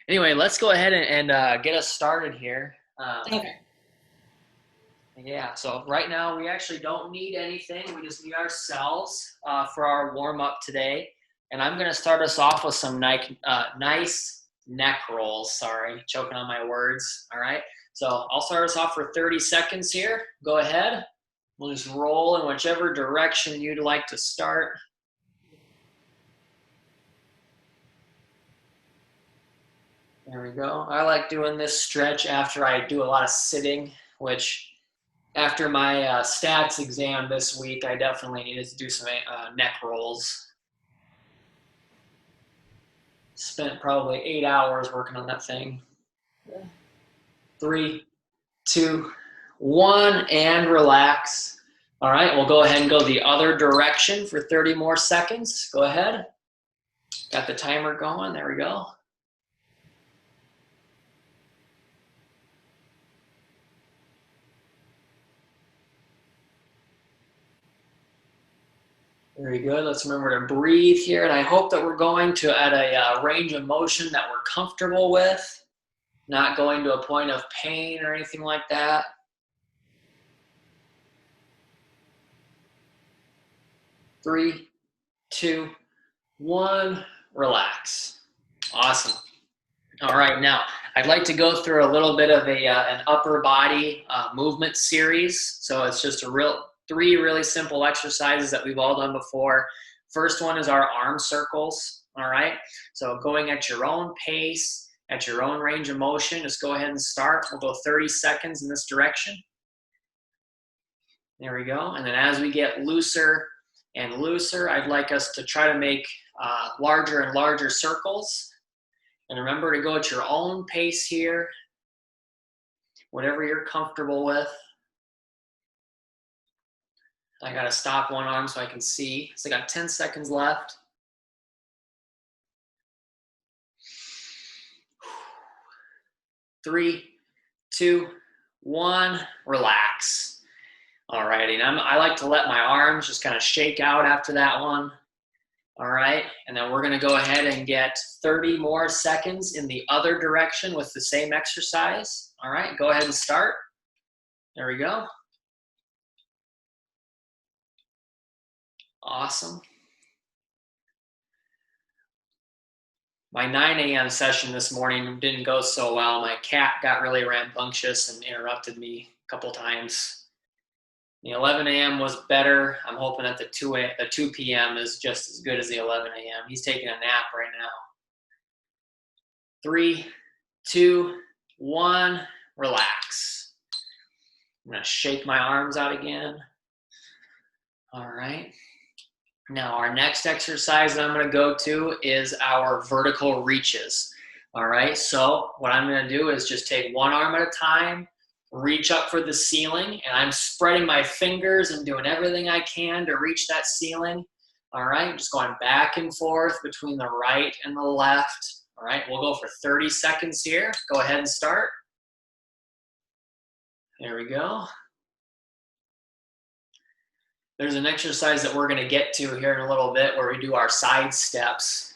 Anyway, let's go ahead and get us started here. Okay. Yeah, so right now we actually don't need anything. We just need ourselves for our warm up today. And I'm going to start us off with some nice neck rolls. Sorry, choking on my words. All right. So I'll start us off for 30 seconds here. Go ahead. We'll just roll in whichever direction you'd like to start. There we go. I like doing this stretch after I do a lot of sitting, which after my stats exam this week, I definitely needed to do some neck rolls. Spent probably 8 hours working on that thing. 3, 2, 1, and relax. All right, we'll go ahead and go the other direction for 30 more seconds. Go ahead. Got the timer going. There we go. Very good. Let's remember to breathe here. And I hope that we're going to at a range of motion that we're comfortable with, not going to a point of pain or anything like that. 3, 2, 1, relax. Awesome. All right, now I'd like to go through a little bit of an upper body movement series. So it's just three really simple exercises that we've all done before. First one is our arm circles. All right, so going at your own pace, at your own range of motion, just go ahead and start. We'll go 30 seconds in this direction. There we go. And then as we get looser and looser, I'd like us to try to make larger and larger circles. And remember to go at your own pace here, whatever you're comfortable with. I got to stop one arm so I can see. So I got 10 seconds left. 3, 2, 1, relax. All righty, and I like to let my arms just kind of shake out after that one. All right, and then we're going to go ahead and get 30 more seconds in the other direction with the same exercise. All right, go ahead and start. There we go. Awesome. My 9 a.m. session this morning didn't go so well. My cat got really rambunctious and interrupted me a couple times. The 11 a.m. was better. I'm hoping that the 2 p.m. is just as good as the 11 a.m. He's taking a nap right now. 3, 2, 1, relax. I'm going to shake my arms out again. All right. Now our next exercise that I'm going to go to is our vertical reaches. All right. So what I'm going to do is just take one arm at a time, reach up for the ceiling, and I'm spreading my fingers and doing everything I can to reach that ceiling. All right, just going back and forth between the right and the left. All right, we'll go for 30 seconds here. Go ahead and start. There we go. There's an exercise that we're going to get to here in a little bit where we do our side steps.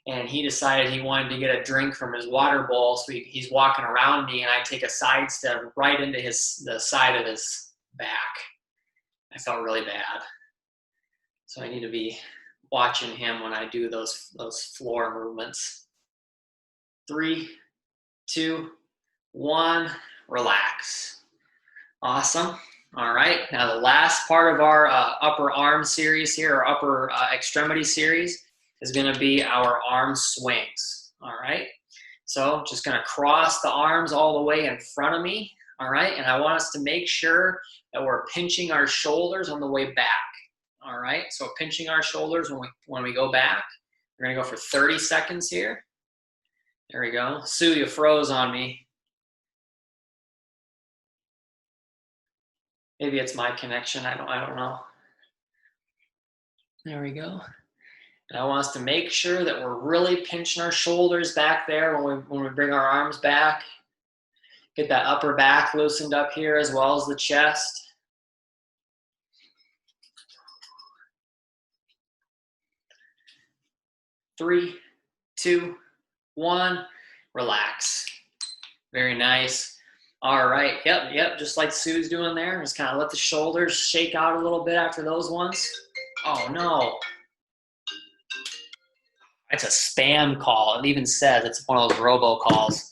And he decided he wanted to get a drink from his water bowl, so he's walking around me, and I take a side step right into the side of his back. I felt really bad. So I need to be watching him when I do those floor movements. 3, 2, 1, relax. Awesome. All right, now the last part of our upper arm series here, our upper extremity series, is going to be our arm swings. All right, so just going to cross the arms all the way in front of me. All right, and I want us to make sure that we're pinching our shoulders on the way back. All right, so pinching our shoulders when we go back. We're going to go for 30 seconds here. There we go. Sue, you froze on me. Maybe it's my connection. I don't know. There we go. And I want us to make sure that we're really pinching our shoulders back there when we bring our arms back. Get that upper back loosened up here as well as the chest. 3, 2, one, relax. Very nice. All right, yep, just like Sue's doing there. Just kind of let the shoulders shake out a little bit after those ones. Oh no, it's a spam call. It even says it's one of those robocalls.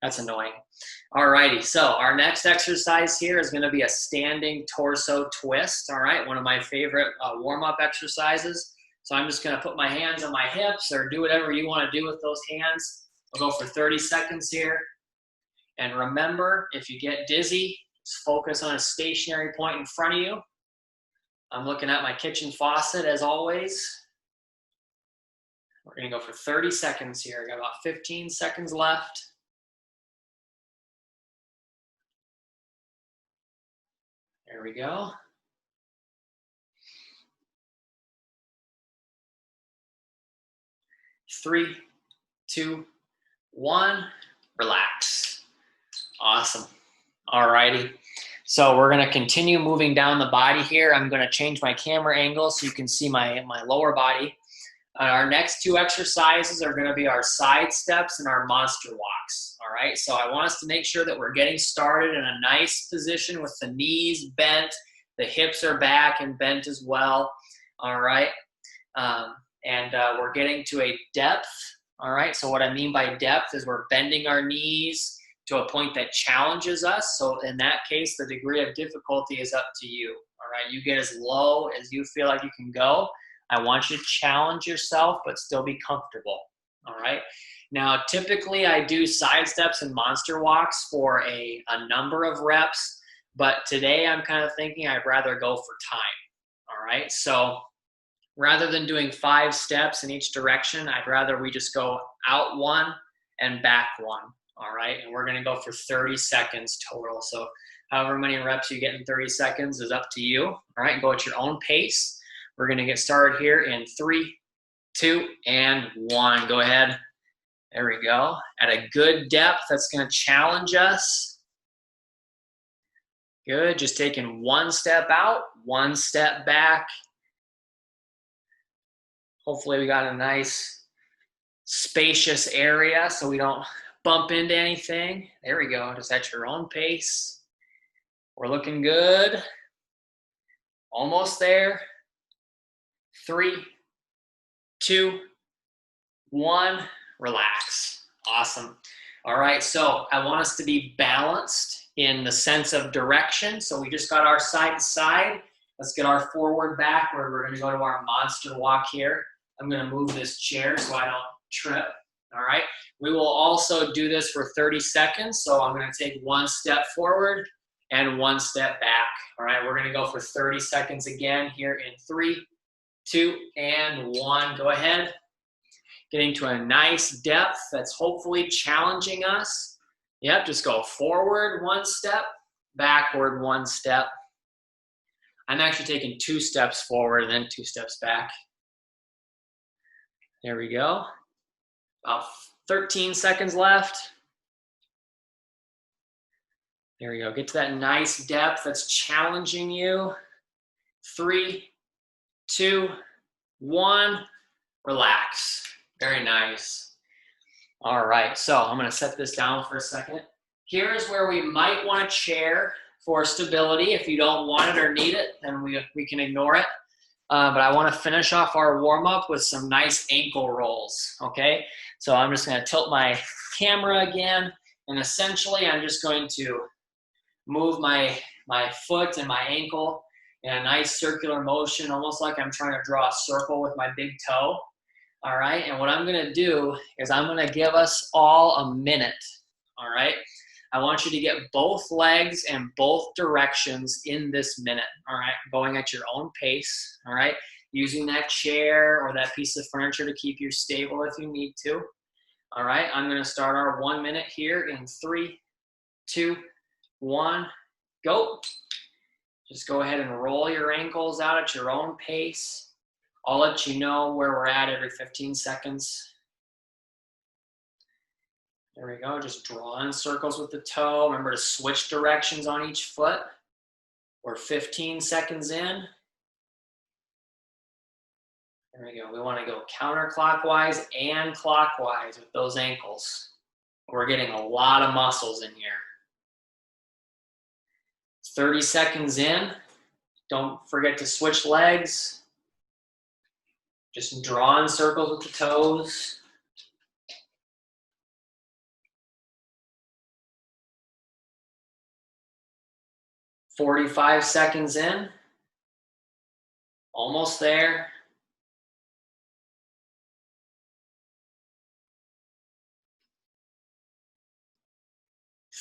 That's annoying. All righty, so our next exercise here is gonna be a standing torso twist, all right? One of my favorite warm-up exercises. So I'm just gonna put my hands on my hips or do whatever you wanna do with those hands. We'll go for 30 seconds here. And remember, if you get dizzy, just focus on a stationary point in front of you. I'm looking at my kitchen faucet as always. We're gonna go for 30 seconds here. I got about 15 seconds left. There we go. Three, two, one, relax. Awesome. All righty. So we're gonna continue moving down the body here. I'm gonna change my camera angle so you can see my lower body. Our next two exercises are gonna be our side steps and our monster walks. All right, so I want us to make sure that we're getting started in a nice position with the knees bent, the hips are back and bent as well. All right, we're getting to a depth. All right, so what I mean by depth is we're bending our knees to a point that challenges us. So in that case, the degree of difficulty is up to you. All right, you get as low as you feel like you can go. I want you to challenge yourself, but still be comfortable. All right. Now, typically I do side steps and monster walks for a number of reps, but today I'm kind of thinking I'd rather go for time. All right. So rather than doing 5 steps in each direction, I'd rather we just go out one and back one. All right. And we're going to go for 30 seconds total. So however many reps you get in 30 seconds is up to you. All right. Go at your own pace. We're going to get started here in 3, 2, and 1. Go ahead. There we go. At a good depth, that's going to challenge us. Good. Just taking 1 step out, 1 step back. Hopefully we got a nice spacious area so we don't bump into anything. There we go. Just at your own pace. We're looking good. Almost there. 3, 2, 1, relax. Awesome. All right, so I want us to be balanced in the sense of direction. So we just got our side to side. Let's get our forward backward. We're gonna go to our monster walk here. I'm gonna move this chair so I don't trip. All right, we will also do this for 30 seconds. So I'm gonna take 1 step forward and 1 step back. All right, we're gonna go for 30 seconds again here in 3, 2, and 1. Go ahead. Getting to a nice depth that's hopefully challenging us. Yep, just go forward 1 step, backward 1 step. I'm actually taking 2 steps forward and then 2 steps back. There we go. About 13 seconds left. There we go. Get to that nice depth that's challenging you. 3, 2, 1, relax. Very nice. All right, so I'm gonna set this down for a second. Here's where we might want a chair for stability. If you don't want it or need it, then we can ignore it. But I wanna finish off our warm-up with some nice ankle rolls, okay? So I'm just gonna tilt my camera again, and essentially I'm just going to move my foot and my ankle in a nice circular motion, almost like I'm trying to draw a circle with my big toe. All right, and what I'm gonna do is I'm gonna give us all a minute, all right? I want you to get both legs and both directions in this minute, all right? Going at your own pace, all right? Using that chair or that piece of furniture to keep you stable if you need to. All right, I'm gonna start our 1 minute here in 3, 2, 1, go. Just go ahead and roll your ankles out at your own pace. I'll let you know where we're at every 15 seconds. There we go, just drawing circles with the toe. Remember to switch directions on each foot. We're 15 seconds in. There we go. We want to go counterclockwise and clockwise with those ankles. We're getting a lot of muscles in here. 30 seconds in. Don't forget to switch legs. Just draw in circles with the toes. "45 seconds in. Almost there.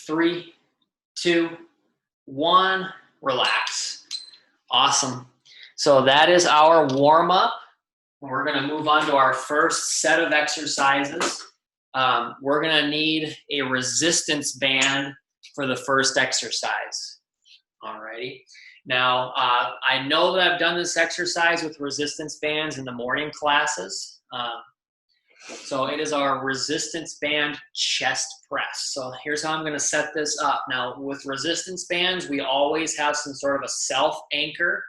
Three, two, one. Relax. Awesome. So that is our warm-up. We're going to move on to our first set of exercises. We're going to need a resistance band for the first exercise. Alrighty. Now, I know that I've done this exercise with resistance bands in the morning classes. So it is our resistance band chest press. So here's how I'm going to set this up. Now, with resistance bands, we always have some sort of a self anchor,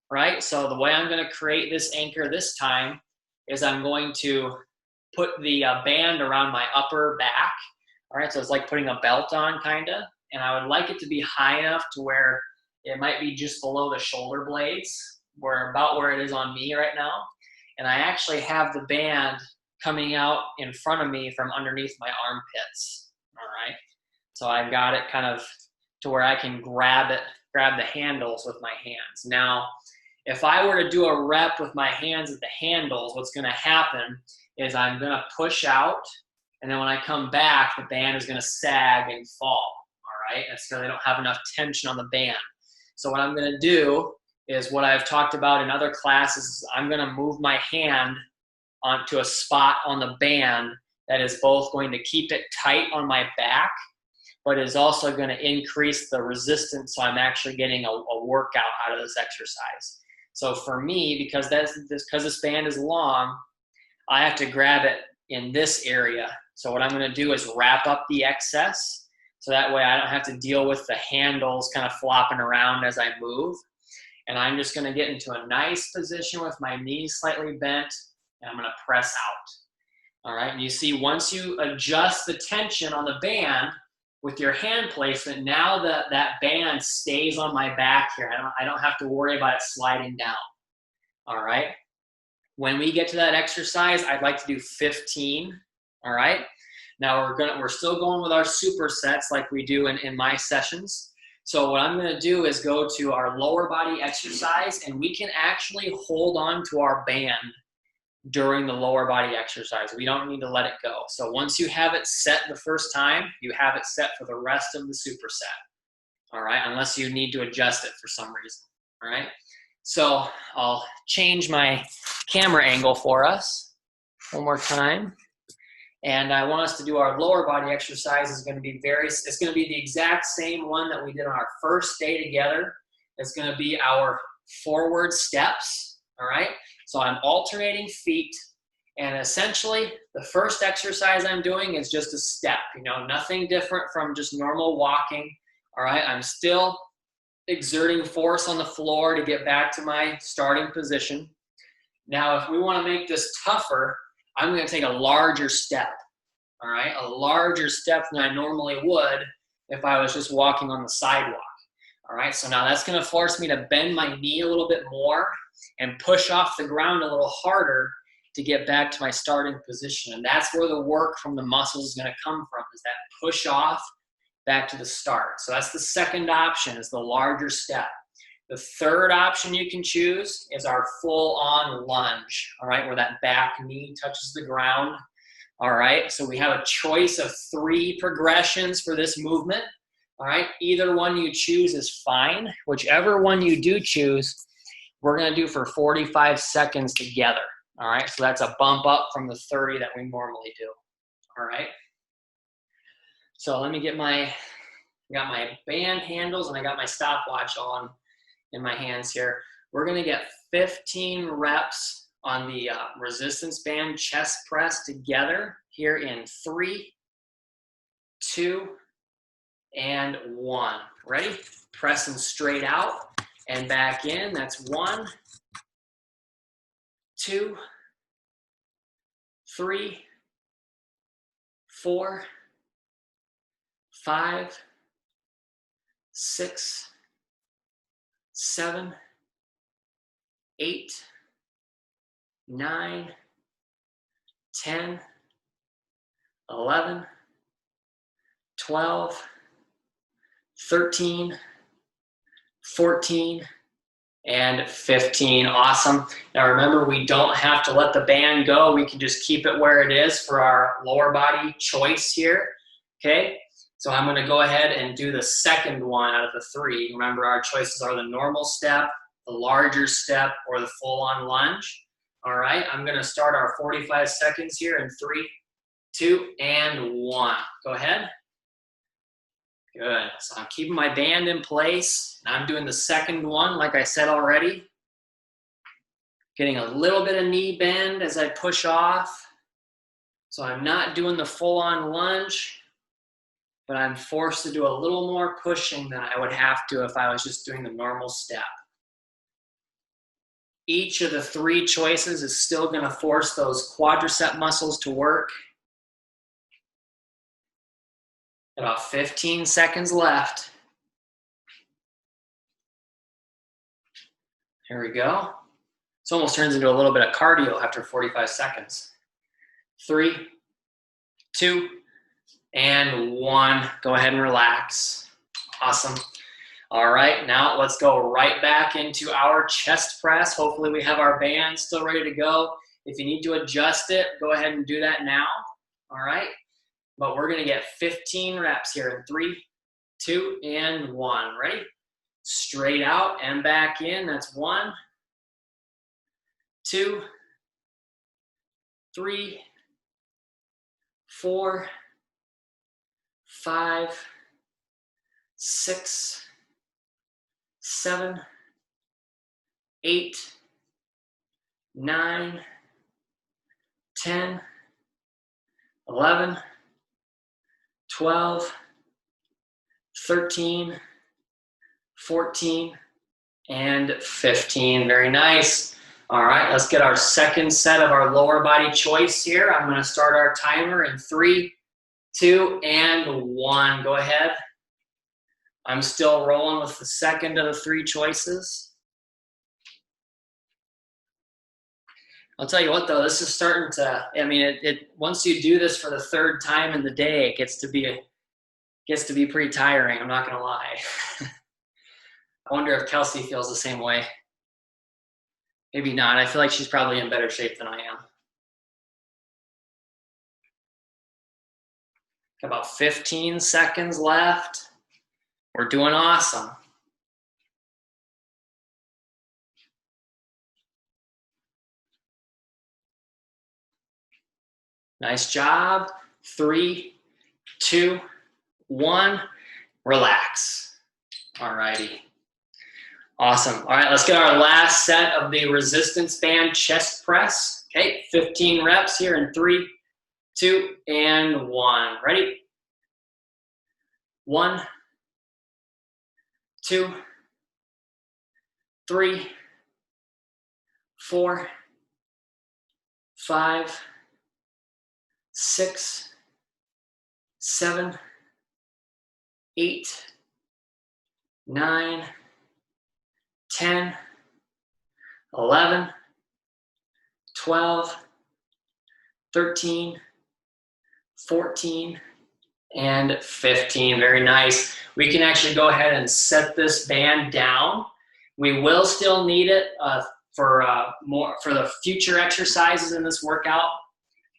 right? So the way I'm going to create this anchor this time is I'm going to put the band around my upper back. All right, so it's like putting a belt on, kind of. And I would like it to be high enough to where it might be just below the shoulder blades, about where it is on me right now. And I actually have the band coming out in front of me from underneath my armpits. All right, so I've got it kind of to where I can grab the handles with my hands. Now, if I were to do a rep with my hands at the handles, what's going to happen is I'm going to push out, and then when I come back, the band is going to sag and fall. All right, and so they don't have enough tension on the band. So what I'm going to do is what I've talked about in other classes. I'm going to move my hand onto a spot on the band that is both going to keep it tight on my back, but is also going to increase the resistance, so I'm actually getting a workout out of this exercise. So for me, because this band is long, I have to grab it in this area. So what I'm going to do is wrap up the excess, so that way I don't have to deal with the handles kind of flopping around as I move. And I'm just going to get into a nice position with my knees slightly bent, and I'm going to press out. All right, and you see once you adjust the tension on the band with your hand placement, now that band stays on my back here. I don't have to worry about it sliding down. All right, when we get to that exercise, I'd like to do 15. All right, now we're still going with our supersets like we do in my sessions. So what I'm going to do is go to our lower body exercise, and we can actually hold on to our band during the lower body exercise. We don't need to let it go. So once you have it set the first time, you have it set for the rest of the superset. All right, unless you need to adjust it for some reason. All right, so I'll change my camera angle for us one more time. And I want us to do our lower body exercise. It's going to be the exact same one that we did on our first day together. It's going to be our forward steps. All right, so I'm alternating feet, and essentially the first exercise I'm doing is just a step, nothing different from just normal walking. All right, I'm still exerting force on the floor to get back to my starting position. Now, if we want to make this tougher, I'm going to take a larger step. All right, a larger step than I normally would if I was just walking on the sidewalk. All right, so now that's going to force me to bend my knee a little bit more and push off the ground a little harder to get back to my starting position. And that's where the work from the muscles is going to come from, is that push off back to the start. So that's the second option, is the larger step. The third option you can choose is our full-on lunge, all right, where that back knee touches the ground. All right, so we have a choice of 3 progressions for this movement. All right, either one you choose is fine. Whichever one you do choose, we're going to do for 45 seconds together. All right, so that's a bump up from the 30 that we normally do. All right, so let me get I got my band handles and I got my stopwatch on in my hands here. We're going to get 15 reps on the resistance band chest press together here in 3, 2, and 1. Ready? Pressing straight out and back in. That's 1, 2, 3, 4, 5, 6, 7, 8, 9, 10, 11, 12, 13, 14, and 15. Awesome. Now remember, we don't have to let the band go. We can just keep it where it is for our lower body choice here. Okay, so I'm going to go ahead and do the second one out of the 3. Remember, our choices are the normal step, the larger step, or the full-on lunge. All right, I'm going to start our 45 seconds here in 3, 2, and 1. Go ahead. Good. So I'm keeping my band in place. And I'm doing the second one, like I said already. Getting a little bit of knee bend as I push off. So I'm not doing the full-on lunge, but I'm forced to do a little more pushing than I would have to if I was just doing the normal step. Each of the 3 choices is still going to force those quadricep muscles to work. About 15 seconds left. Here we go. This almost turns into a little bit of cardio after 45 seconds. 3, 2, and 1. Go ahead and relax. Awesome. All right, now let's go right back into our chest press. Hopefully we have our band still ready to go. If you need to adjust it, go ahead and do that now. All right. But we're going to get 15 reps here in 3, 2, and 1. Ready? Straight out and back in. That's 1, 2, 3, 4, 5, 6, 7, 8, 9, 10, 11, 12, 13, 14, and 15. Very nice. All right, let's get our second set of our lower body choice here. I'm going to start our timer in 3, 2, and 1. Go ahead. I'm still rolling with the second of the 3 choices. I'll tell you what, though, this is starting to, I mean, once you do this for the 3rd time in the day, it gets to be pretty tiring. I'm not going to lie. I wonder if Kelsey feels the same way. Maybe not. I feel like she's probably in better shape than I am. Got about 15 seconds left. We're doing awesome. Nice job. 3, 2, 1. Relax. All righty. Awesome. All right, let's get our last set of the resistance band chest press. Okay, 15 reps here in 3, 2, and 1. Ready? 1, 2, 3, 4, 5, 6, 7, 8, 9, 10, 11, 12, 13, 14, and 15. Very nice. We can actually go ahead and set this band down. We will still need it for the future exercises in this workout.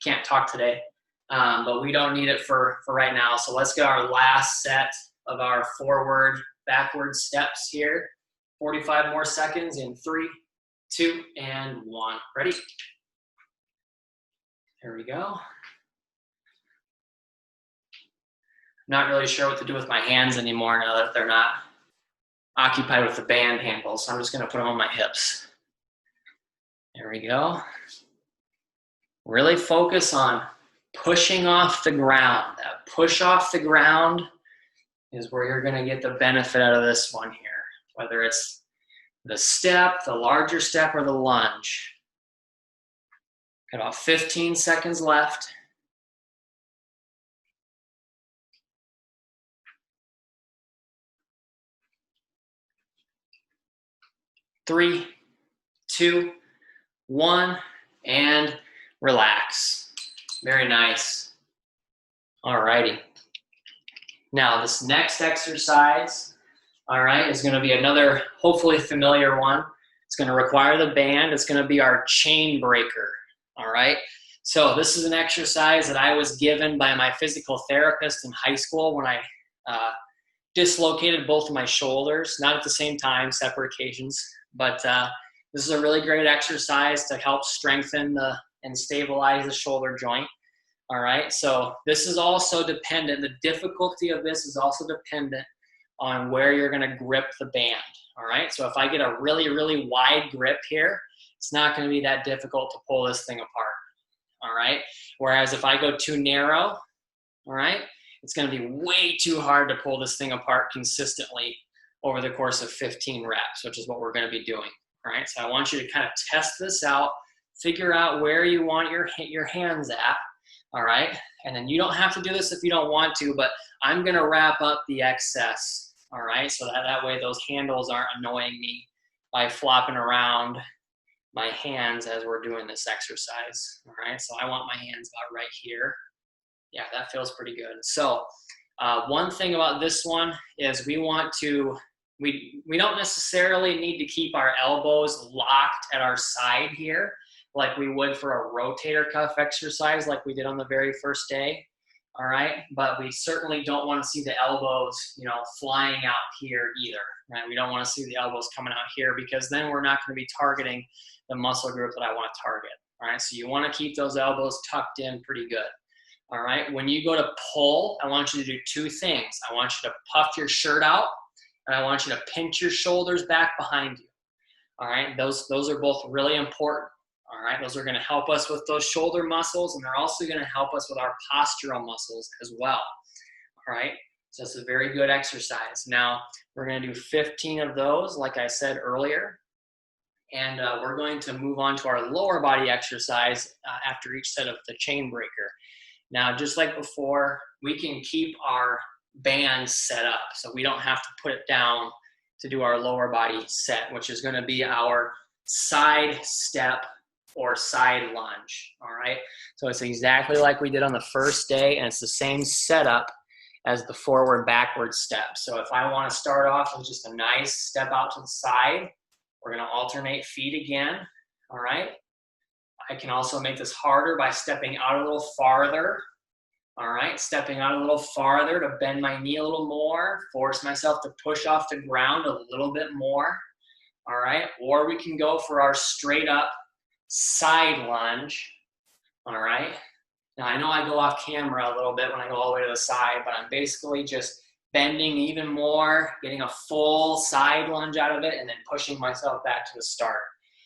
Can't talk today, but we don't need it for right now. So let's get our last set of our forward, backward steps here. 45 more seconds in 3, 2, and 1. Ready? Here we go. Not really sure what to do with my hands anymore now that they're not occupied with the band handles. So I'm just going to put them on my hips. There we go. Really focus on pushing off the ground. That push off the ground is where you're going to get the benefit out of this one here, whether it's the step, the larger step, or the lunge. Got about 15 seconds left. 3, 2, 1, and relax. Very nice. All righty. Now this next exercise, all right, is going to be another hopefully familiar one. It's going to require the band. It's going to be our chain breaker. All right. So this is an exercise that I was given by my physical therapist in high school when I dislocated both of my shoulders, not at the same time, separate occasions. But this is a really great exercise to help strengthen and stabilize the shoulder joint. All right, so this is also dependent, the difficulty of this is also dependent on where you're gonna grip the band. All right, so if I get a really, really wide grip here, it's not gonna be that difficult to pull this thing apart. All right, whereas if I go too narrow, all right, it's gonna be way too hard to pull this thing apart consistently over the course of 15 reps, which is what we're gonna be doing. All right, so I want you to kind of test this out, figure out where you want your hands at. All right, and then you don't have to do this if you don't want to, but I'm gonna wrap up the excess, all right, so that way those handles aren't annoying me by flopping around my hands as we're doing this exercise. All right, so I want my hands about right here. Yeah, that feels pretty good. So one thing about this one is we don't necessarily need to keep our elbows locked at our side here like we would for a rotator cuff exercise like we did on the very first day, all right? But we certainly don't want to see the elbows, flying out here either, right? We don't want to see the elbows coming out here because then we're not going to be targeting the muscle group that I want to target, all right? So you want to keep those elbows tucked in pretty good, all right? When you go to pull, I want you to do two things. I want you to puff your shirt out, and I want you to pinch your shoulders back behind you, all right? Those are both really important. All right, those are going to help us with those shoulder muscles, and they're also going to help us with our postural muscles as well. All right, so it's a very good exercise. Now, we're going to do 15 of those, like I said earlier, and we're going to move on to our lower body exercise after each set of the chain breaker. Now, just like before, we can keep our band set up, so we don't have to put it down to do our lower body set, which is going to be our side step or side lunge, all right? So it's exactly like we did on the first day, and it's the same setup as the forward backward step. So if I want to start off with just a nice step out to the side, we're going to alternate feet again, all right? I can also make this harder by stepping out a little farther, all right? Stepping out a little farther to bend my knee a little more, force myself to push off the ground a little bit more, all right? Or we can go for our straight up side lunge, all right? Now I know I go off camera a little bit when I go all the way to the side, but I'm basically just bending even more, getting a full side lunge out of it, and then pushing myself back to the start.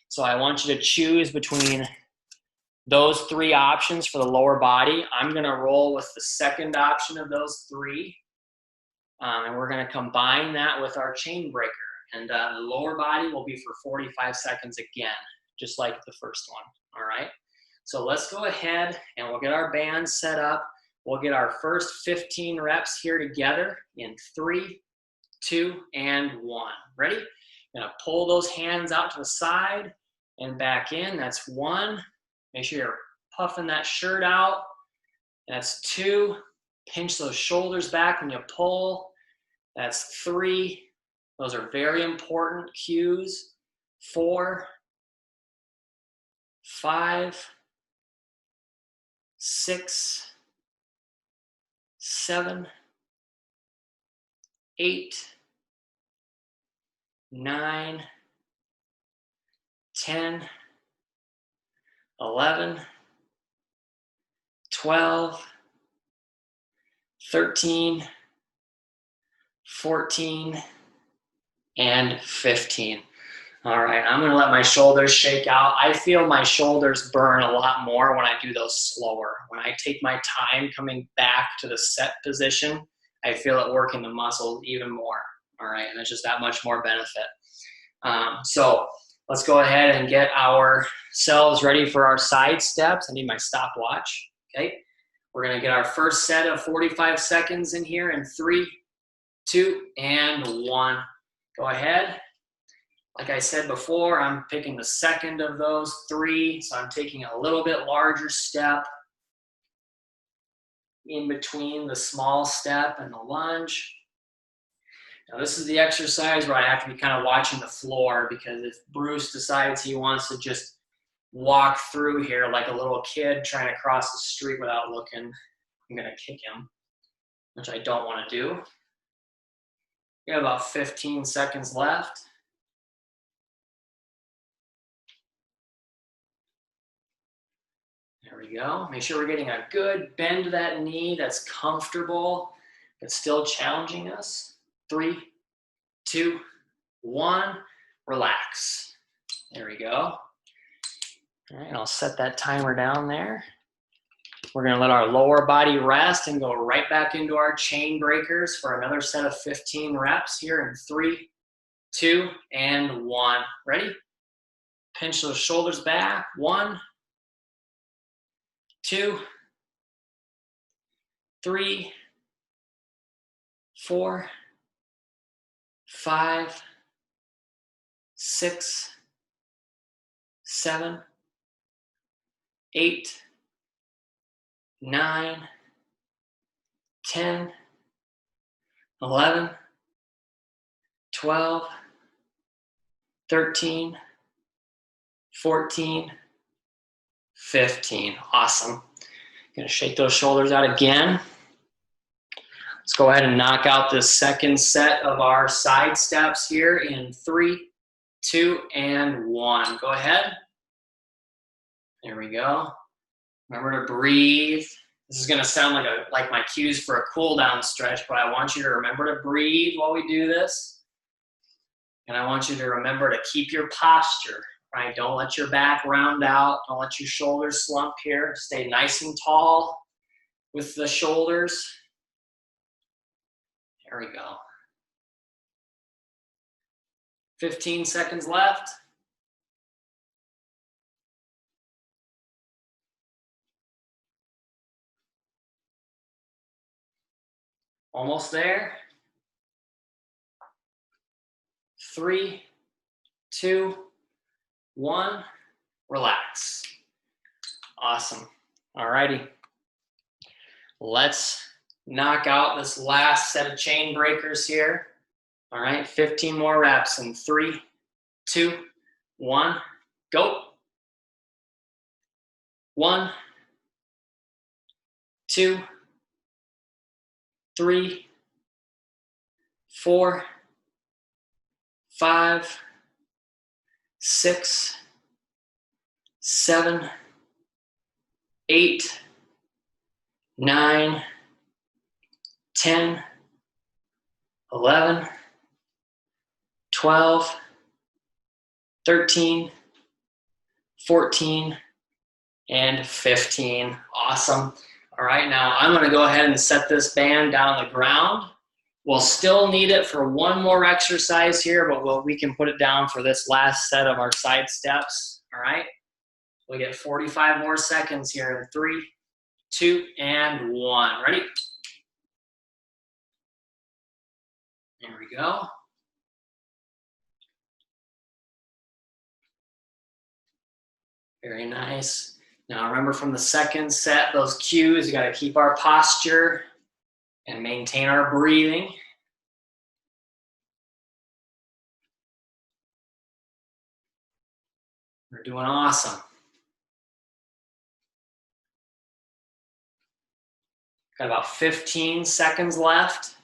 So I want you to choose between those three options for the lower body. I'm gonna roll with the second option of those three, and we're gonna combine that with our chain breaker. And the lower body will be for 45 seconds again, just like the first one, all right? So let's go ahead and we'll get our band set up. We'll get our first 15 reps here together in 3, 2, and 1. Ready? You're gonna pull those hands out to the side and back in. That's 1. Make sure you're puffing that shirt out. That's 2. Pinch those shoulders back when you pull. That's 3. Those are very important cues. 4, 5, 6, 7, 8, 9, 10, 11, 12, 13, 14, and 15. All right, I'm gonna let my shoulders shake out. I feel my shoulders burn a lot more when I do those slower. When I take my time coming back to the set position, I feel it working the muscles even more. All right, and it's just that much more benefit. So let's go ahead and get ourselves ready for our side steps. I need my stopwatch, okay? We're gonna get our first set of 45 seconds in here in 3, 2, and 1. Go ahead. Like I said before, I'm picking the second of those 3, so I'm taking a little bit larger step in between the small step and the lunge. Now this is the exercise where I have to be kind of watching the floor, because if Bruce decides he wants to just walk through here like a little kid trying to cross the street without looking, I'm gonna kick him, which I don't want to do. We have about 15 seconds left. There we go. Make sure we're getting a good bend to that knee that's comfortable, but still challenging us. 3, 2, 1, relax. There we go. All right, I'll set that timer down there. We're gonna let our lower body rest and go right back into our chain breakers for another set of 15 reps here in 3, 2, and 1. Ready? Pinch those shoulders back. 1, 2, 3, 4, 5, 6, 7, 8, 9, 10, 11, 12, 13, 14, 15. Awesome. Gonna shake those shoulders out again. Let's go ahead and knock out this second set of our side steps here in 3, 2, and 1. Go ahead. There we go. Remember to breathe. This is gonna sound like my cues for a cool down stretch, but I want you to remember to breathe while we do this. And I want you to remember to keep your posture, right? Don't let your back round out. Don't let your shoulders slump here. Stay nice and tall with the shoulders. There we go. 15 seconds left. Almost there. 3, 2, 1. Relax. Awesome. All righty. Let's knock out this last set of chain breakers here. All right, 15 more reps in 3, 2, 1, go. 1, 2, 3, 4, 5, 6, 7, 8, 9, 10, 11, 12, 13, 14, and 15. Awesome. All right, now I'm going to go ahead and set this band down on the ground. We'll still need it for one more exercise here, but we can put it down for this last set of our side steps. All right, we get 45 more seconds here in 3, 2, and 1. Ready? There we go. Very nice. Now remember, from the second set, those cues, you got to keep our posture and maintain our breathing. We're doing awesome. Got about 15 seconds left.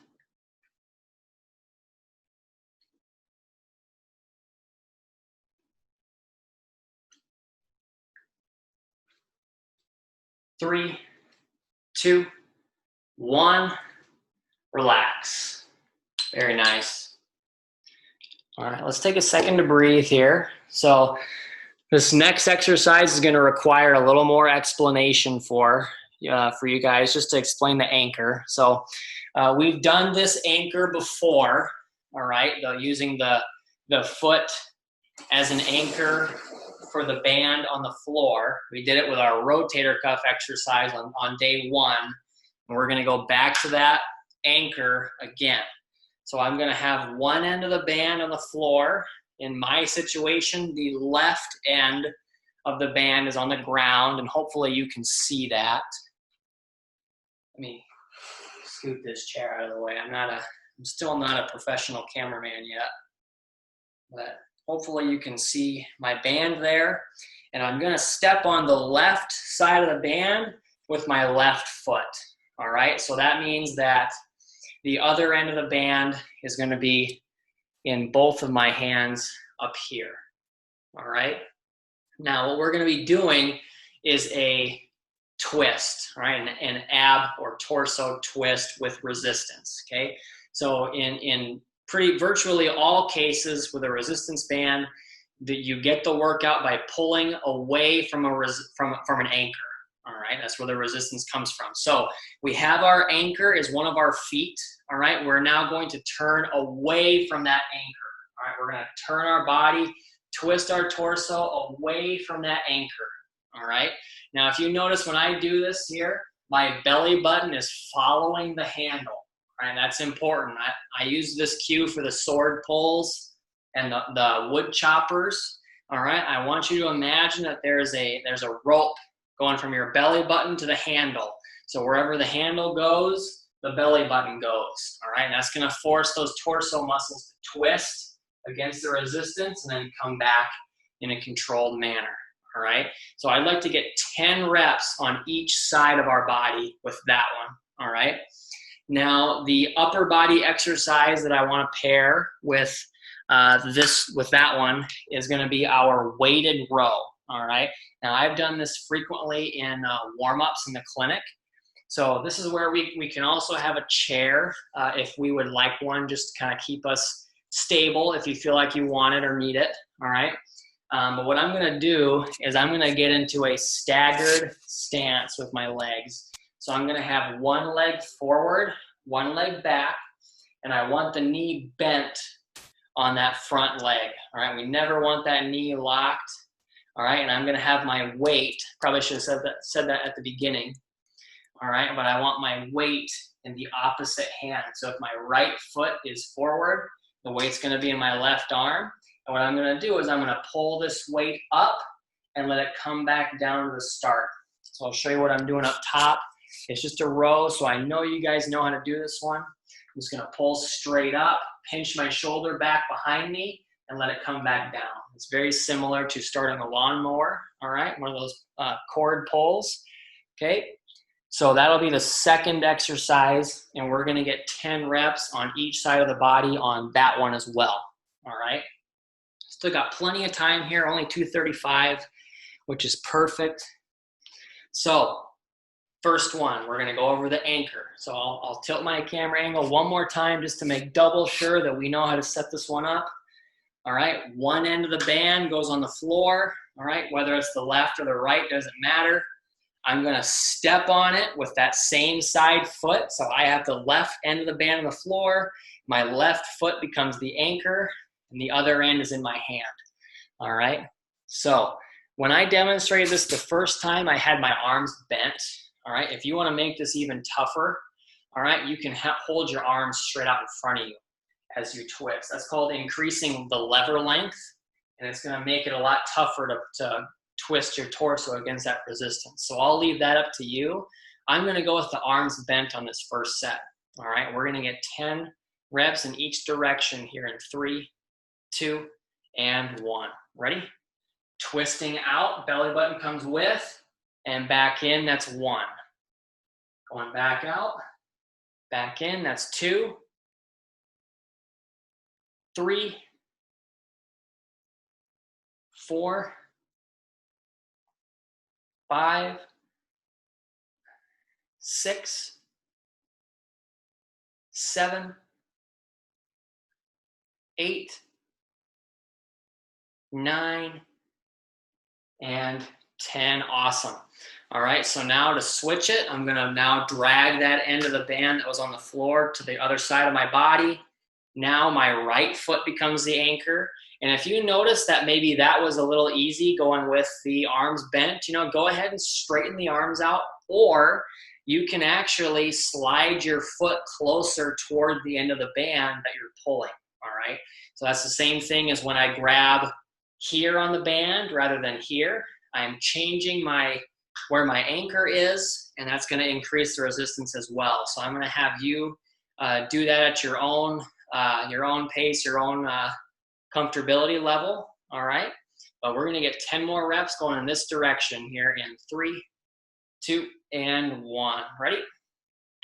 Three, 2, 1. Relax. Very nice. All right, let's take a second to breathe here. So this next exercise is going to require a little more explanation for you guys, just to explain the anchor. So we've done this anchor before, all right, using the foot as an anchor for the band on the floor. We did it with our rotator cuff exercise on day 1. And we're going to go back to that anchor again. So I'm going to have one end of the band on the floor. In my situation, the left end of the band is on the ground, and hopefully you can see that. Let me scoot this chair out of the way. I'm still not a professional cameraman yet, but hopefully you can see my band there. And I'm going to step on the left side of the band with my left foot. All right, so that means that the other end of the band is going to be in both of my hands up here. All right, now what we're going to be doing is a twist, right? An ab or torso twist with resistance. Okay, so in virtually all cases with a resistance band, that you get the workout by pulling away from an anchor. All right, that's where the resistance comes from. So we have our anchor is one of our feet. All right, we're now going to turn away from that anchor. All right, we're going to turn our body, twist our torso away from that anchor. All right, now if you notice when I do this here, my belly button is following the handle. All right, that's important. I use this cue for the sword pulls and the wood choppers. All right, I want you to imagine that there's a rope going from your belly button to the handle. So wherever the handle goes, the belly button goes. All right, and that's going to force those torso muscles to twist against the resistance and then come back in a controlled manner. All right, so I'd like to get 10 reps on each side of our body with that one. All right, now the upper body exercise that I want to pair with that one is going to be our weighted row. All right, now I've done this frequently in warm-ups in the clinic. So this is where we can also have a chair if we would like one, just to kind of keep us stable if you feel like you want it or need it. All right, but what I'm going to do is I'm going to get into a staggered stance with my legs. So I'm going to have one leg forward, one leg back, and I want the knee bent on that front leg. All right, we never want that knee locked. All right, and I'm going to have my weight. Probably should have said that at the beginning. All right, but I want my weight in the opposite hand. So if my right foot is forward, the weight's going to be in my left arm. And what I'm going to do is I'm going to pull this weight up and let it come back down to the start. So I'll show you what I'm doing up top. It's just a row, so I know you guys know how to do this one. I'm just going to pull straight up, pinch my shoulder back behind me, and let it come back down. It's very similar to starting a lawnmower, all right? One of those cord pulls, okay? So that'll be the second exercise, and we're gonna get 10 reps on each side of the body on that one as well, all right? Still got plenty of time here, only 2:35, which is perfect. So first one, we're gonna go over the anchor. So I'll tilt my camera angle one more time just to make double sure that we know how to set this one up. All right, one end of the band goes on the floor, all right, whether it's the left or the right, doesn't matter. I'm gonna step on it with that same side foot. So I have the left end of the band on the floor, my left foot becomes the anchor, and the other end is in my hand, all right? So when I demonstrated this the first time, I had my arms bent, all right? If you wanna make this even tougher, all right, you can hold your arms straight out in front of you as you twist. That's called increasing the lever length, and it's going to make it a lot tougher to twist your torso against that resistance. So I'll leave that up to you. I'm going to go with the arms bent on this first set. All right, we're going to get 10 reps in each direction here in 3, 2, and 1. Ready? Twisting out, belly button comes with, and back in, that's 1. Going back out, back in, that's 2, 3, 4, 5, 6, 7, 8, 9, and 10. Awesome. All right, so now to switch it, I'm gonna now drag that end of the band that was on the floor to the other side of my body. Now my right foot becomes the anchor. And if you notice that maybe that was a little easy going with the arms bent, go ahead and straighten the arms out, or you can actually slide your foot closer toward the end of the band that you're pulling, all right? So that's the same thing as when I grab here on the band rather than here. I'm changing where my anchor is, and that's gonna increase the resistance as well. So I'm gonna have you do that at your own pace, your own comfortability level, all right? But we're gonna get 10 more reps going in this direction here in 3, 2, and 1. Ready?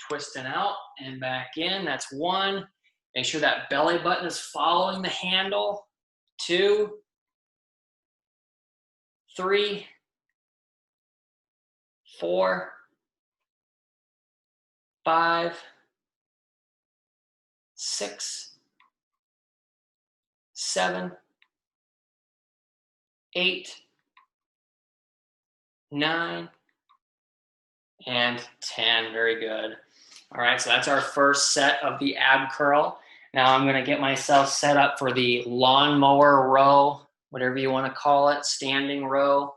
Twisting out and back in, that's 1. Make sure that belly button is following the handle. 2, 3, 4, 5, 6, 7, 8, 9, and 10. Very good. All right, so that's our first set of the ab curl. Now I'm going to get myself set up for the lawnmower row, whatever you want to call it, standing row.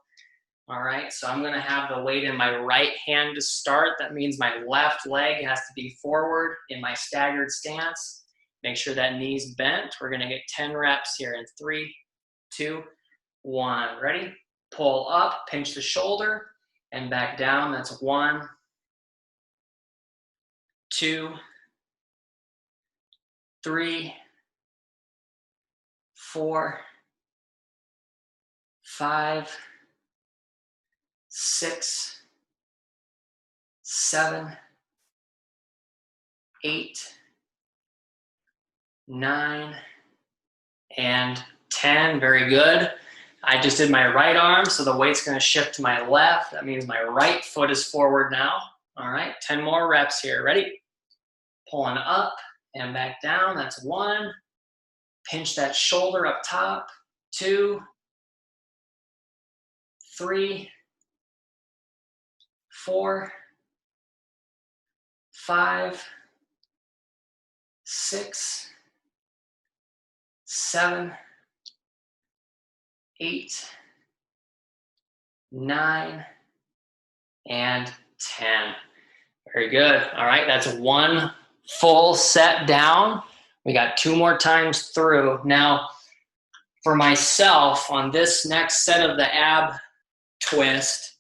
All right, so I'm going to have the weight in my right hand to start. That means my left leg has to be forward in my staggered stance. Make sure that knee's bent. We're going to get 10 reps here in 3, 2, 1. Ready? Pull up, pinch the shoulder, and back down. That's 1, 2, 3, 4, 5, 6, 7, 8, 9, and 10. Very good. I just did my right arm, so the weight's going to shift to my left. That means my right foot is forward now. All right, 10 more reps here. Ready? Pulling up and back down. That's 1. Pinch that shoulder up top. 2, 3, 4, 5, 6, 7, 8, 9, and 10. Very good. All right, that's 1 full set down. We got 2 more times through. Now, for myself, on this next set of the ab twist,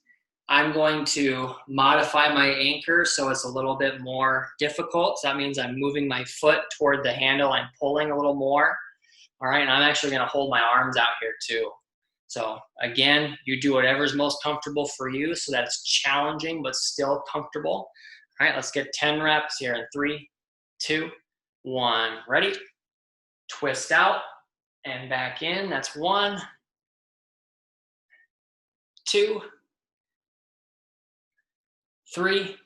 I'm going to modify my anchor so it's a little bit more difficult. So that means I'm moving my foot toward the handle. I'm pulling a little more. All right, and I'm actually going to hold my arms out here too. So again, you do whatever's most comfortable for you so that it's challenging but still comfortable. All right, let's get 10 reps here in 3, 2, 1. Ready? Twist out and back in. That's 1, 2, 3,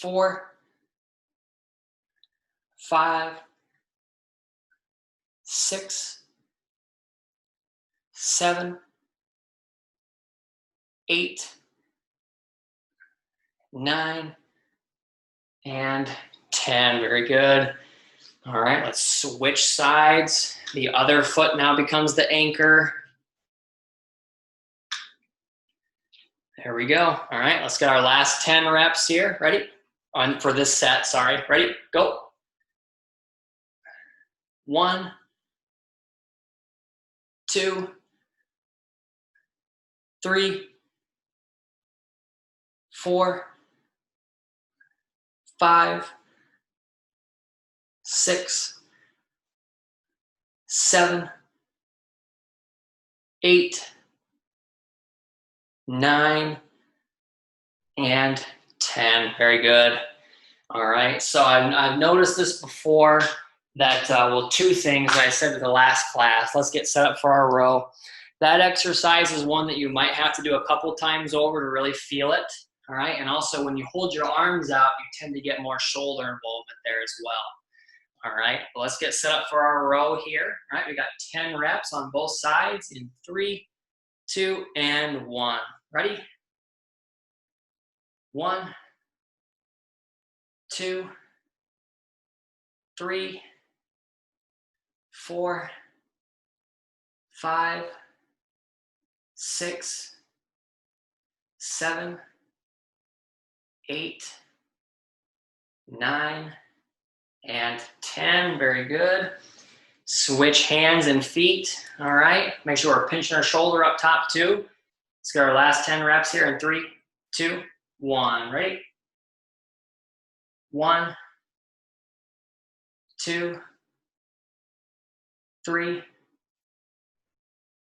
4, 5, 6, 7, 8, 9, and 10. Very good. All right, let's switch sides. The other foot now becomes the anchor. There we go. All right, let's get our last 10 reps here. Ready? For this set, sorry. Ready? Go. 1, 2, 3, 4, 5, 6, 7, 8, 9, and 10. Very good. All right, so I've noticed this before that, well, 2 things that I said to the last class. Let's get set up for our row. That exercise is one that you might have to do a couple times over to really feel it. All right, and also when you hold your arms out, you tend to get more shoulder involvement there as well. All right, well, let's get set up for our row here. All right, we got 10 reps on both sides in 3, 2, and 1. Ready? 1, 2, 3, 4, 5, 6, 7, 8, 9, and 10. Very good. Switch hands and feet. All right. Make sure we're pinching our shoulder up top too. Let's get our last 10 reps here in 3, 2, 1. Ready? 1, 2, 3,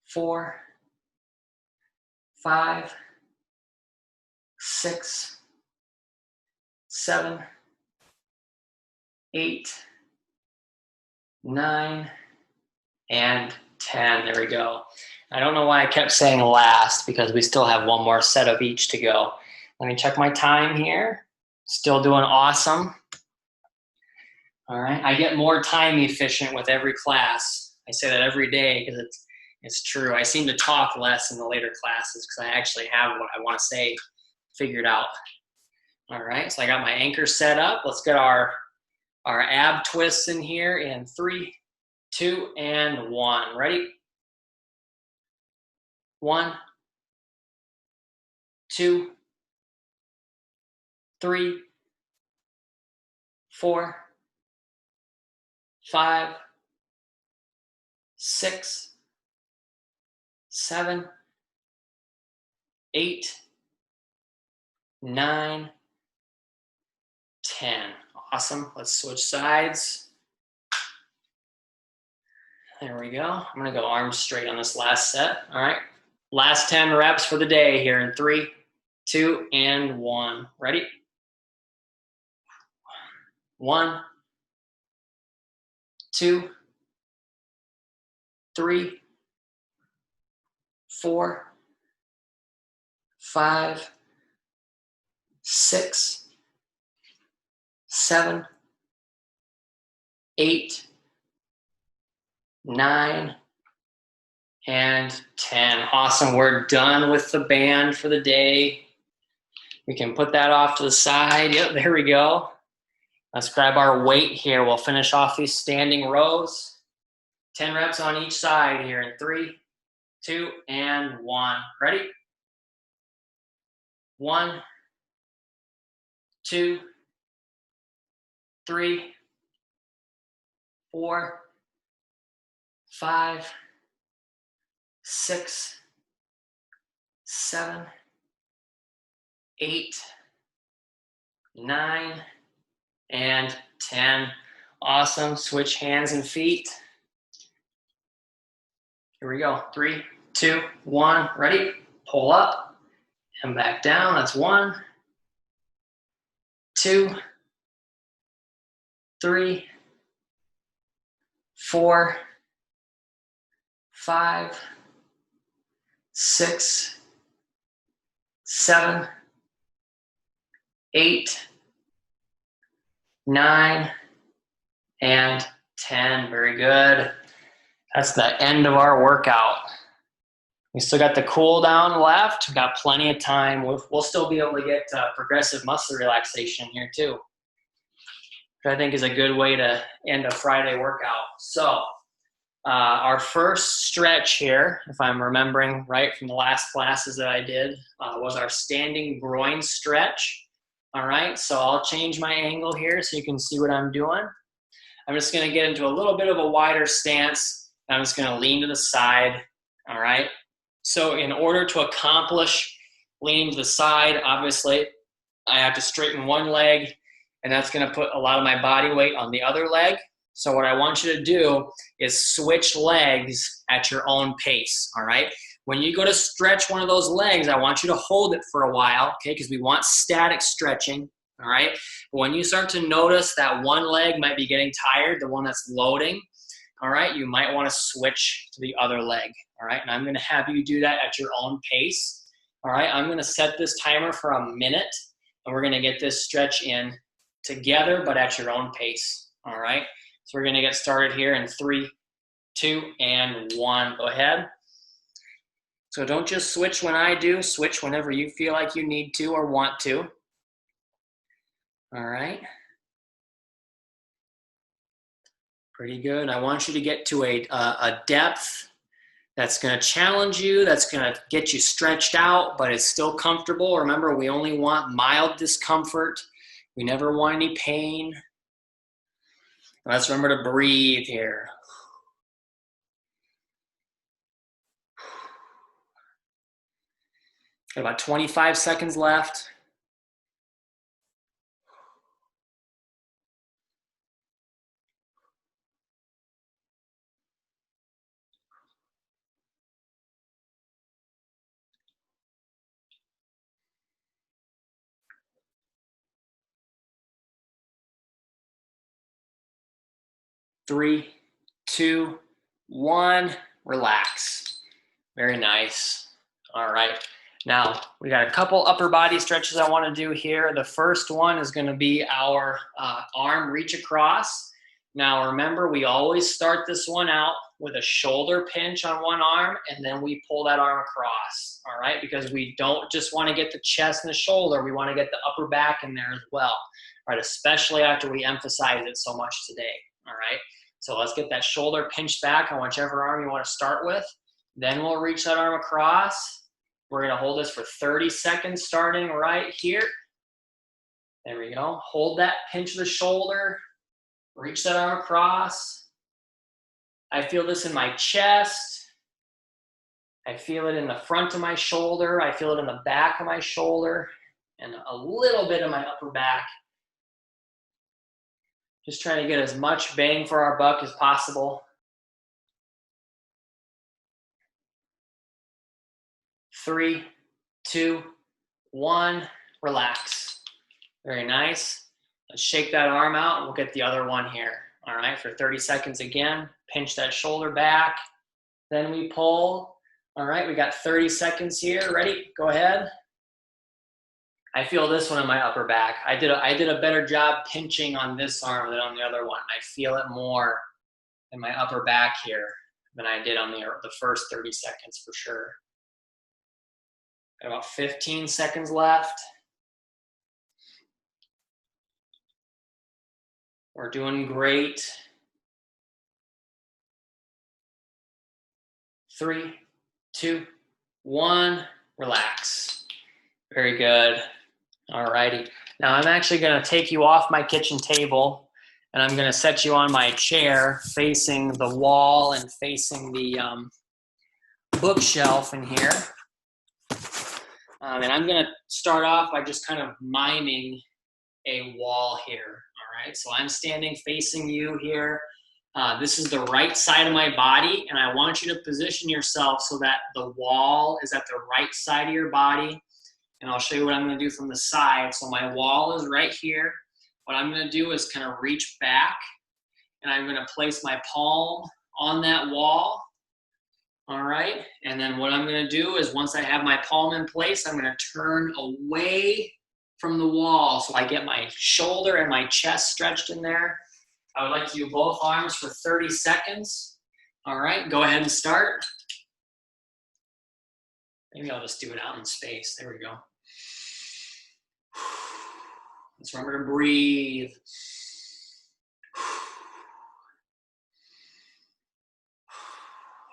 4, 5, 6, 7, 8, 9, and 10. There we go. I don't know why I kept saying last, because we still have one more set of each to go. Let me check my time here. Still doing awesome. All right. I get more time efficient with every class. I say that every day because it's true. I seem to talk less in the later classes because I actually have what I want to say figured out. All right. So I got my anchor set up. Let's get our ab twists in here in 3, 2, and 1. Ready? 1, 2, 3, 4, 5, 6, 7, 8, 9, 10. Awesome. Let's switch sides. There we go. I'm going to go arms straight on this last set. All right. Last 10 reps for the day here in 3, 2, and 1. Ready? 1, 2, 3, 4, 5, 6, 7, 8, 9, and 10. Awesome. We're done with the band for the day. We can put that off to the side. Yep, there we go. Let's grab our weight here. We'll finish off these standing rows. 10 reps on each side here in 3, 2, and 1. Ready? 1, 2, 3, 4, 5, 6, 7, 8, 9, and 10. Awesome. Switch hands and feet. Here we go. 3, 2, 1. Ready? Pull up and back down. That's 1, 2, 3, 4, 5, 6, 7, 8, 9, and 10. Very good. That's the end of our workout. We still got the cool down left. We've got plenty of time. We'll still be able to get progressive muscle relaxation here too, which I think is a good way to end a Friday workout. So our first stretch here, if I'm remembering right from the last classes that I did, was our standing groin stretch. All right, so I'll change my angle here so you can see what I'm doing. I'm just going to get into a little bit of a wider stance. I'm just going to lean to the side. All right, so in order to accomplish leaning to the side, obviously I have to straighten one leg, and that's going to put a lot of my body weight on the other leg. So what I want you to do is switch legs at your own pace, all right? When you go to stretch one of those legs, I want you to hold it for a while, okay, because we want static stretching, all right? But when you start to notice that one leg might be getting tired, the one that's loading, all right, you might want to switch to the other leg, all right? And I'm going to have you do that at your own pace, all right? I'm going to set this timer for a minute, and we're going to get this stretch in together, but at your own pace, all right? So we're going to get started here in 3, 2, and 1. Go ahead. So don't just switch when I do. Switch whenever you feel like you need to or want to. All right. Pretty good. I want you to get to a depth that's going to challenge you, that's going to get you stretched out, but it's still comfortable. Remember, we only want mild discomfort. We never want any pain. Let's remember to breathe here. Got about 25 seconds left. Three, two, one, relax. Very nice. All right. Now, we got a couple upper body stretches I want to do here. The first one is going to be our arm reach across. Now, remember, we always start this one out with a shoulder pinch on one arm, and then we pull that arm across, all right? Because we don't just want to get the chest and the shoulder. We want to get the upper back in there as well, all right? Especially after we emphasize it so much today, all right? So let's get that shoulder pinched back on whichever arm you want to start with. Then we'll reach that arm across. We're going to hold this for 30 seconds starting right here. There we go. Hold that pinch of the shoulder. Reach that arm across. I feel this in my chest. I feel it in the front of my shoulder. I feel it in the back of my shoulder and a little bit of my upper back. Just trying to get as much bang for our buck as possible. 3, 2, 1, relax. Very nice. Let's shake that arm out and we'll get the other one here. All right, for 30 seconds again, pinch that shoulder back. Then we pull. All right, we got 30 seconds here. Ready? Go ahead. I feel this one in my upper back. I did a better job pinching on this arm than on the other one. I feel it more in my upper back here than I did on the first 30 seconds for sure. Got about 15 seconds left. We're doing great. 3, 2, 1, relax. Very good. All righty. Now I'm actually going to take you off my kitchen table and I'm going to set you on my chair facing the wall and facing the bookshelf in here. And I'm going to start off by just kind of miming a wall here. All right, so I'm standing facing you here. This is the right side of my body, and I want you to position yourself so that the wall is at the right side of your body. And I'll show you what I'm going to do from the side. So my wall is right here. What I'm going to do is kind of reach back, and I'm going to place my palm on that wall. All right, and then what I'm going to do is once I have my palm in place, I'm going to turn away from the wall so I get my shoulder and my chest stretched in there. I would like to do both arms for 30 seconds. All right, go ahead and start. Maybe I'll just do it out in space. There we go. Let's remember to breathe.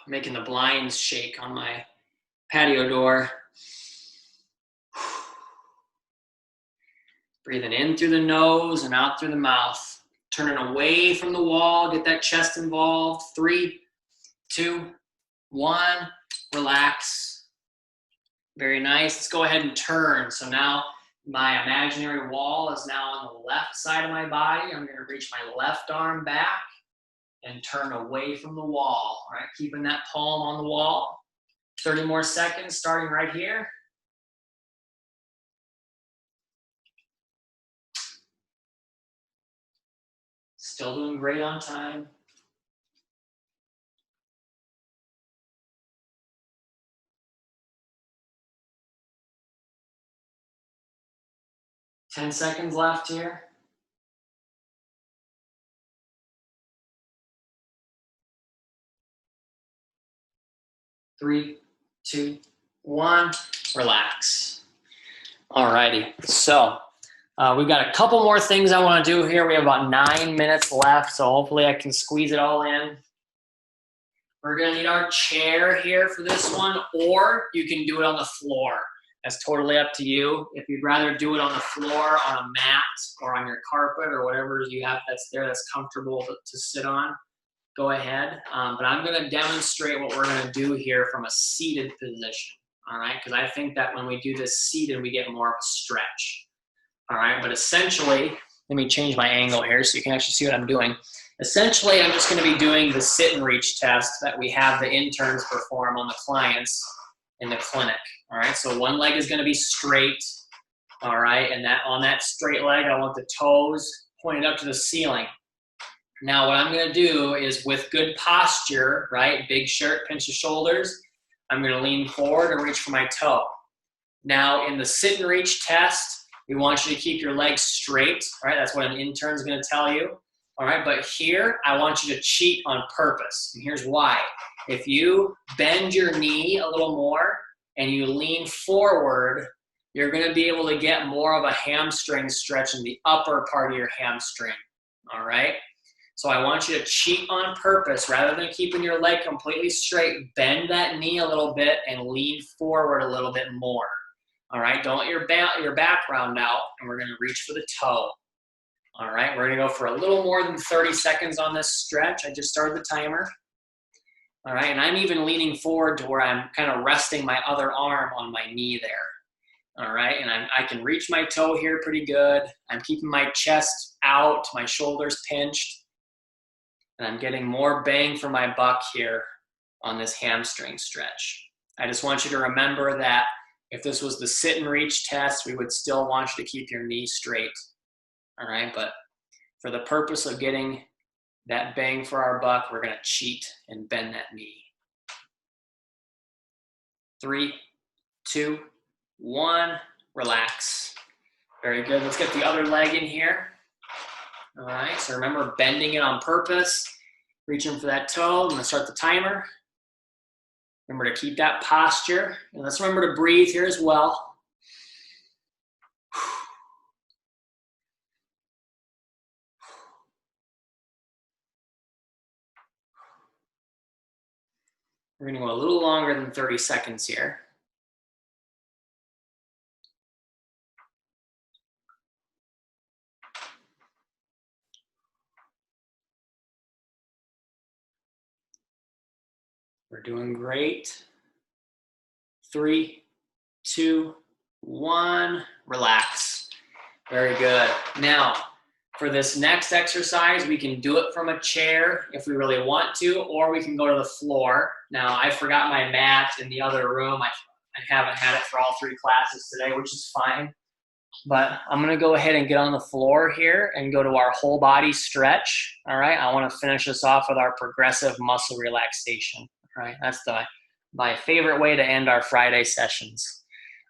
Making the blinds shake on my patio door. Breathing in through the nose and out through the mouth. Turning away from the wall, get that chest involved. 3, 2, 1, relax. Very nice. Let's go ahead and turn. So now my imaginary wall is now on the left side of my body. I'm going to reach my left arm back and turn away from the wall. All right, keeping that palm on the wall. 30 more seconds, starting right here. Still doing great on time. Ten seconds left here. 3, 2, 1, relax. All righty, so We've got a couple more things I want to do here. We have about 9 minutes left, so hopefully I can squeeze it all in. We're going to need our chair here for this one, or you can do it on the floor. That's totally up to you. If you'd rather do it on the floor, on a mat, or on your carpet, or whatever you have that's there that's comfortable to sit on, go ahead. But I'm going to demonstrate what we're going to do here from a seated position, all right? Because I think that when we do this seated, we get more of a stretch, all right? But essentially, let me change my angle here so you can actually see what I'm doing. Essentially, I'm just going to be doing the sit and reach test that we have the interns perform on the clients in the clinic, all right? So one leg is going to be straight, all right? And that on that straight leg, I want the toes pointed up to the ceiling. Now, what I'm going to do is with good posture, right? Big shirt, pinch the shoulders. I'm going to lean forward and reach for my toe. Now, in the sit and reach test, we want you to keep your legs straight, right? That's what an intern is going to tell you. All right, but here, I want you to cheat on purpose. And here's why. If you bend your knee a little more and you lean forward, you're going to be able to get more of a hamstring stretch in the upper part of your hamstring. All right? So I want you to cheat on purpose. Rather than keeping your leg completely straight, bend that knee a little bit and lean forward a little bit more. All right, don't let your back round out, and we're going to reach for the toe. All right, we're going to go for a little more than 30 seconds on this stretch. I just started the timer. All right, and I'm even leaning forward to where I'm kind of resting my other arm on my knee there. All right, and I can reach my toe here pretty good. I'm keeping my chest out, my shoulders pinched. And I'm getting more bang for my buck here on this hamstring stretch. I just want you to remember that if this was the sit and reach test, we would still want you to keep your knee straight. All right, but for the purpose of getting that bang for our buck, we're going to cheat and bend that knee. 3, 2, 1, relax. Very good. Let's get the other leg in here. All right, so remember bending it on purpose, reaching for that toe. I'm going to start the timer. Remember to keep that posture. And let's remember to breathe here as well. We're going to go a little longer than 30 seconds here. We're doing great. 3, 2, 1, relax. Very good. Now, for this next exercise, we can do it from a chair if we really want to, or we can go to the floor. Now, I forgot my mat in the other room. I haven't had it for all 3 classes today, which is fine. But I'm going to go ahead and get on the floor here and go to our whole body stretch. All right, I want to finish this off with our progressive muscle relaxation. All right, that's my favorite way to end our Friday sessions.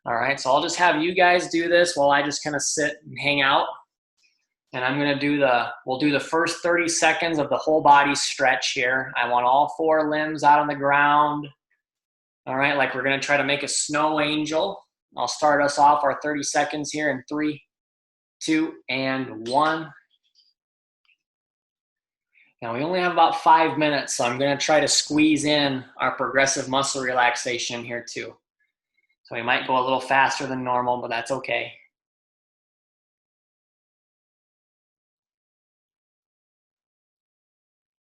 All right, so I'll just have you guys do this while I just kind of sit and hang out. And I'm going to we'll do the first 30 seconds of the whole body stretch here. I want all 4 limbs out on the ground. All right, like we're going to try to make a snow angel. I'll start us off our 30 seconds here in 3, 2, and 1. Now we only have about 5 minutes, so I'm going to try to squeeze in our progressive muscle relaxation here too. So we might go a little faster than normal, but that's okay.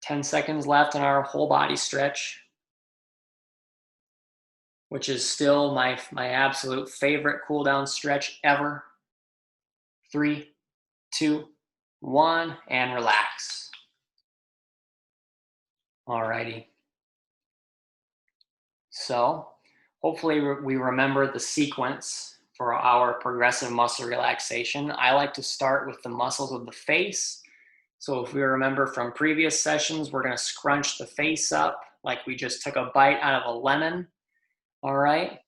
10 seconds left in our whole body stretch, which is still my absolute favorite cool down stretch ever. 3, 2, 1, and relax. Alrighty. So hopefully we remember the sequence for our progressive muscle relaxation. I like to start with the muscles of the face. So if we remember from previous sessions, we're going to scrunch the face up like we just took a bite out of a lemon. All right.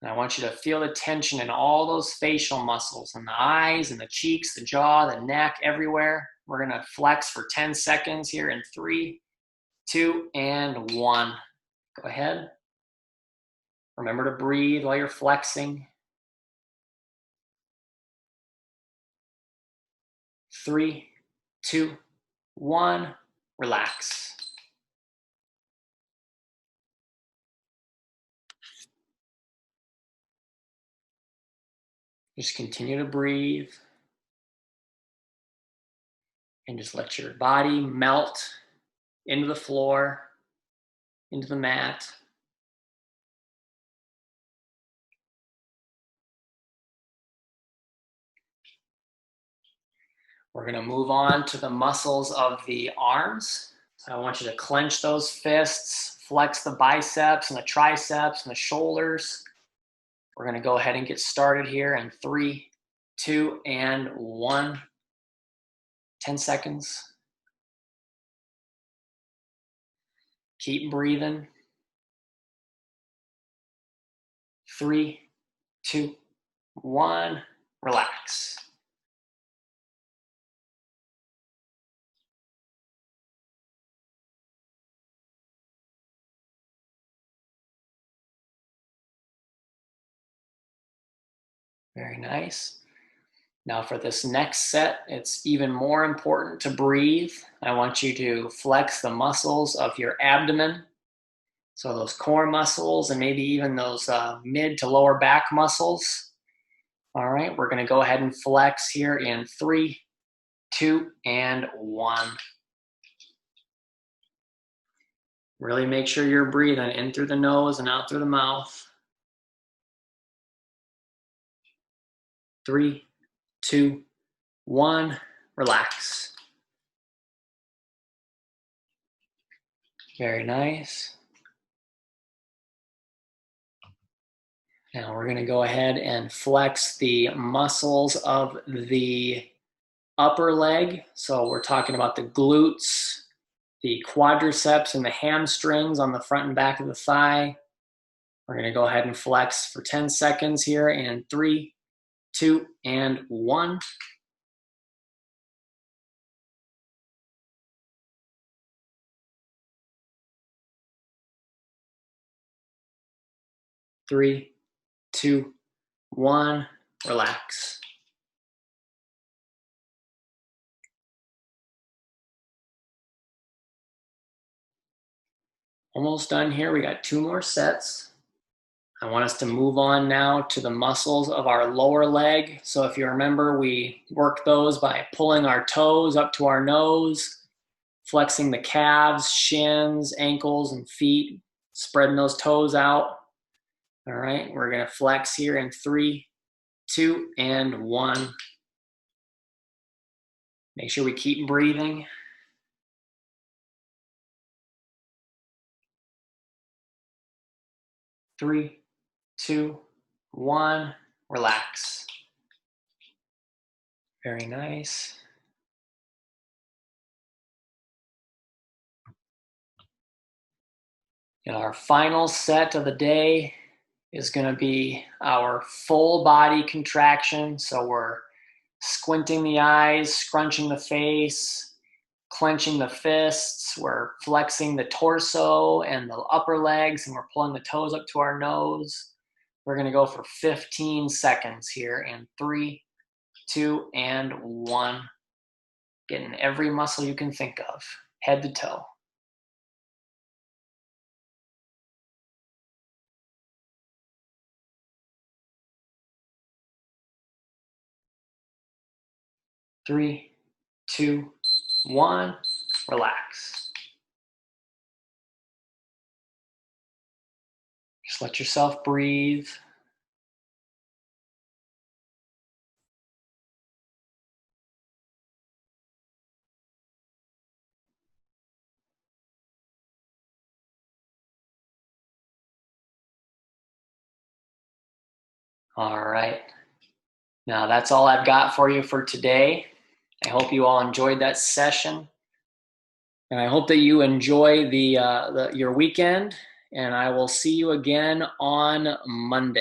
And I want you to feel the tension in all those facial muscles in the eyes and the cheeks, the jaw, the neck, everywhere. We're going to flex for 10 seconds here in 3, 2, and 1. Go ahead. Remember to breathe while you're flexing. 3, 2, 1, relax. Just continue to breathe and just let your body melt into the floor, into the mat. We're going to move on to the muscles of the arms. So I want you to clench those fists, flex the biceps and the triceps and the shoulders. We're going to go ahead and get started here in 3, 2, and 1. 10 seconds. Keep breathing. 3, 2, 1. Relax. Very nice. Now for this next set, it's even more important to breathe. I want you to flex the muscles of your abdomen. So those core muscles and maybe even those mid to lower back muscles. All right, we're gonna go ahead and flex here in 3, 2, and 1. Really make sure you're breathing in through the nose and out through the mouth. 3, 2, 1, relax. Very nice. Now we're gonna go ahead and flex the muscles of the upper leg. So we're talking about the glutes, the quadriceps, and the hamstrings on the front and back of the thigh. We're gonna go ahead and flex for 10 seconds here in 3, 2, and 1. Three, 2, 1, relax. Almost done here. We got 2 more sets. I want us to move on now to the muscles of our lower leg. So if you remember, we work those by pulling our toes up to our nose, flexing the calves, shins, ankles, and feet, spreading those toes out. All right, we're gonna flex here in 3, 2, and 1. Make sure we keep breathing. 3, 2, 1, relax. Very nice. And our final set of the day is going to be our full body contraction. So we're squinting the eyes, scrunching the face, clenching the fists. We're flexing the torso and the upper legs, and we're pulling the toes up to our nose. We're going to go for 15 seconds here in 3, 2, and 1. Getting every muscle you can think of, head to toe. 3, 2, 1, relax. Just let yourself breathe. All right. Now that's all I've got for you for today. I hope you all enjoyed that session. And I hope that you enjoy your weekend. And I will see you again on Monday.